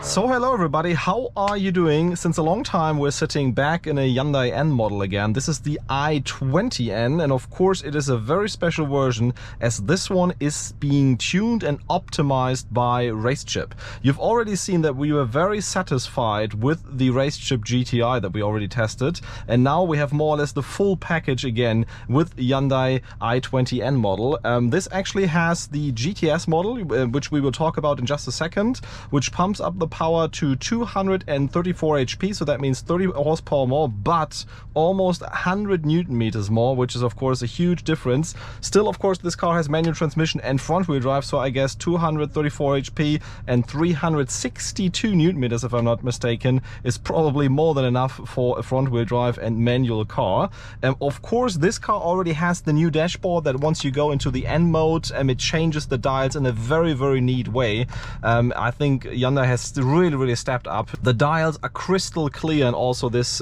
So hello everybody, how are you doing? Since a long time we're sitting back in a Hyundai N model again. This is the i20N, and of course it is a very special version as this one is being tuned and optimized by RaceChip. You've already seen that we were very satisfied with the RaceChip GTI that we already tested, and now we have more or less the full package again with Hyundai i20N model. This actually has the GTS model, which we will talk about in just a second, which pumps up the power to 234 HP, so that means 30 horsepower more, but almost 100 Newton meters more, which is of course a huge difference. Still, of course, this car has manual transmission and front wheel drive, so I guess 234 HP and 362 Newton meters, if I'm not mistaken, is probably more than enough for a front wheel drive and manual car. Of course, this car already has the new dashboard that once you go into the N mode, it changes the dials in a very neat way. I think Hyundai has really stepped up. The dials are crystal clear, and also this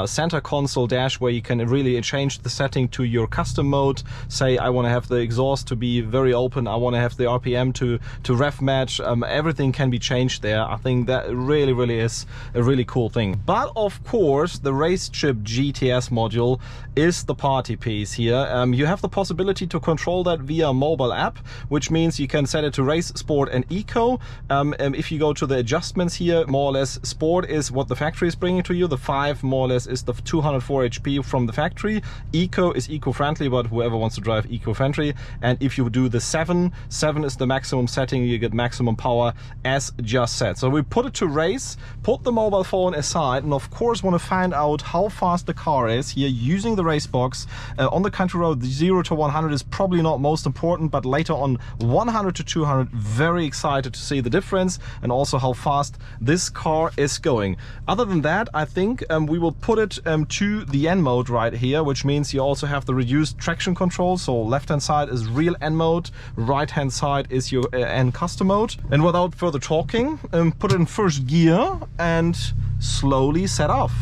center console dash where you can really change the setting to your custom mode. Say I want to have the exhaust to be very open, I want to have the RPM to rev match. Everything can be changed there. I think that really is a really cool thing. But of course the RaceChip GTS module is the party piece here. You have the possibility to control that via mobile app, which means you can set it to race, sport and eco. If you go to the adjustments here, more or less sport is what the factory is bringing to you. The 5 more or less is the 204 HP from the factory. Eco is eco-friendly, but whoever wants to drive eco-friendly. And if you do the 7 is the maximum setting, you get maximum power as just said. So we put it to race, put the mobile phone aside, and of course want to find out how fast the car is here using the race box. On the country road, the 0 to 100 is probably not most important, but later on 100 to 200, very excited to see the difference and also how fast this car is going. Other than that, I think we will put it to the N mode right here, which means you also have the reduced traction control. So left hand side is real N mode, right hand side is your N custom mode. And without further talking, put it in first gear and slowly set off.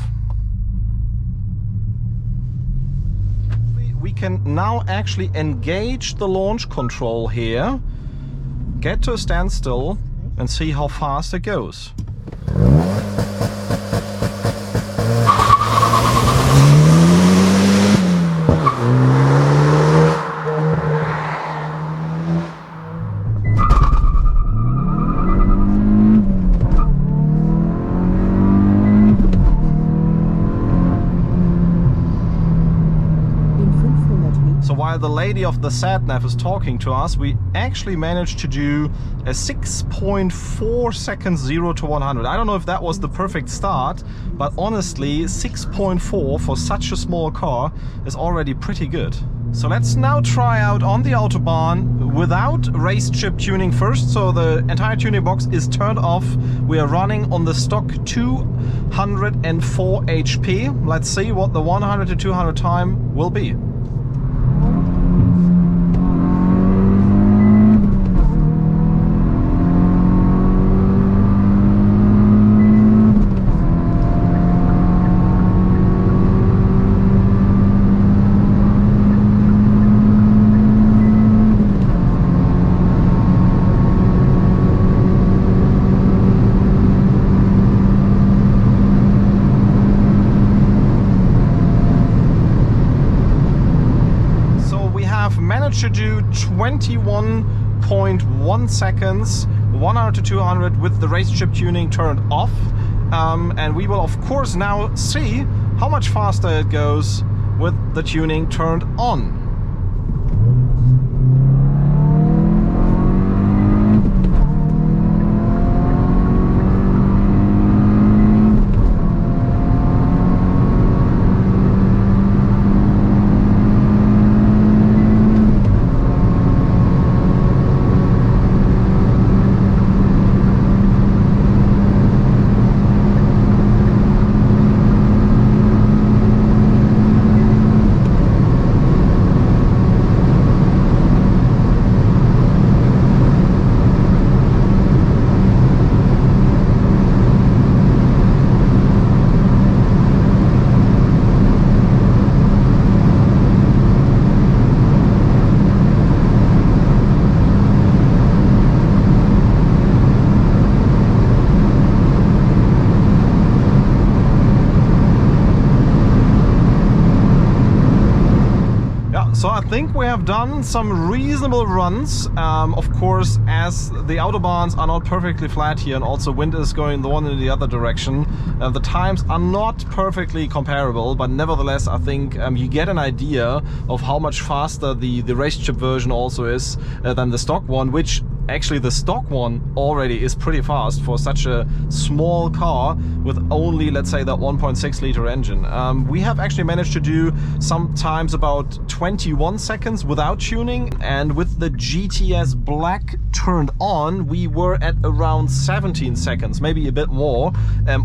We can now actually engage the launch control here, get to a standstill and see how fast it goes. While the lady of the sat-nav is talking to us, we actually managed to do a 6.4 seconds 0 to 100. I don't know if that was the perfect start, but honestly 6.4 for such a small car is already pretty good. So let's now try out on the Autobahn without RaceChip tuning first. So the entire tuning box is turned off. We are running on the stock 204 HP. Let's see what the 100 to 200 time will be. To do 21.1 seconds 100 to 200 with the RaceChip tuning turned off, and we will of course now see how much faster it goes with the tuning turned on. So I think we have done some reasonable runs. Of course, as the Autobahns are not perfectly flat here and also wind is going the one in the other direction, the times are not perfectly comparable, but nevertheless I think you get an idea of how much faster the RaceChip version also is than the stock one, which actually the stock one already is pretty fast for such a small car with only, let's say, that 1.6 liter engine. We have actually managed to do sometimes about 21 seconds without tuning, and with the GTS Black turned on we were at around 17 seconds, maybe a bit more.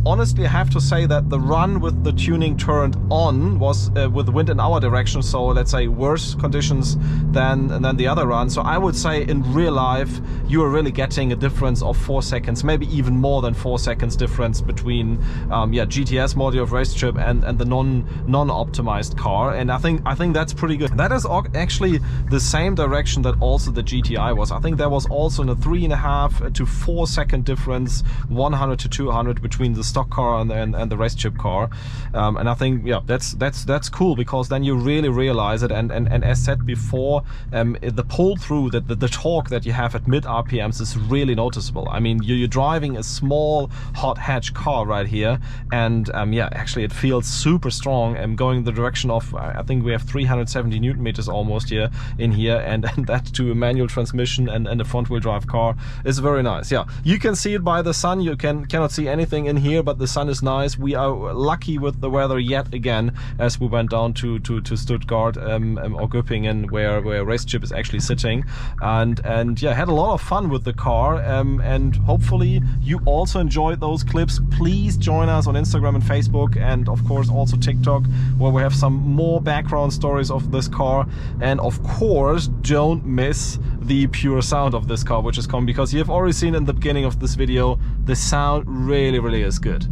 Honestly, I have to say that the run with the tuning turned on was with the wind in our direction, so let's say worse conditions than the other run. So I would say in real life you are really getting a difference of 4 seconds, maybe even more than 4 seconds difference between GTS module of RaceChip and the non-optimized car, and I think that's pretty good. That is actually the same direction that also the GTI was. I think there was also a 3.5 to 4 second difference, 100 to 200 between the stock car and the RaceChip car, and I think that's cool, because then you really realize it, and as said before, the pull through, the torque that you have at mid RPMs is really noticeable. I mean, you're driving a small hot hatch car right here, and actually it feels super strong and going the direction of, I think we have 370 Newton meters almost here, and that to a manual transmission and a front wheel drive car is very nice. Yeah, you can see it by the sun. You cannot see anything in here, but the sun is nice. We are lucky with the weather yet again, as we went down to Stuttgart or Göppingen, where RaceChip is actually sitting, and yeah, had a lot of fun with the car, and hopefully you also enjoyed those clips. Please join us on Instagram and Facebook, and of course also TikTok, where we have some more background stories of this car. And of course, don't miss the pure sound of this car which is coming, because you have already seen in the beginning of this video, the sound really is good.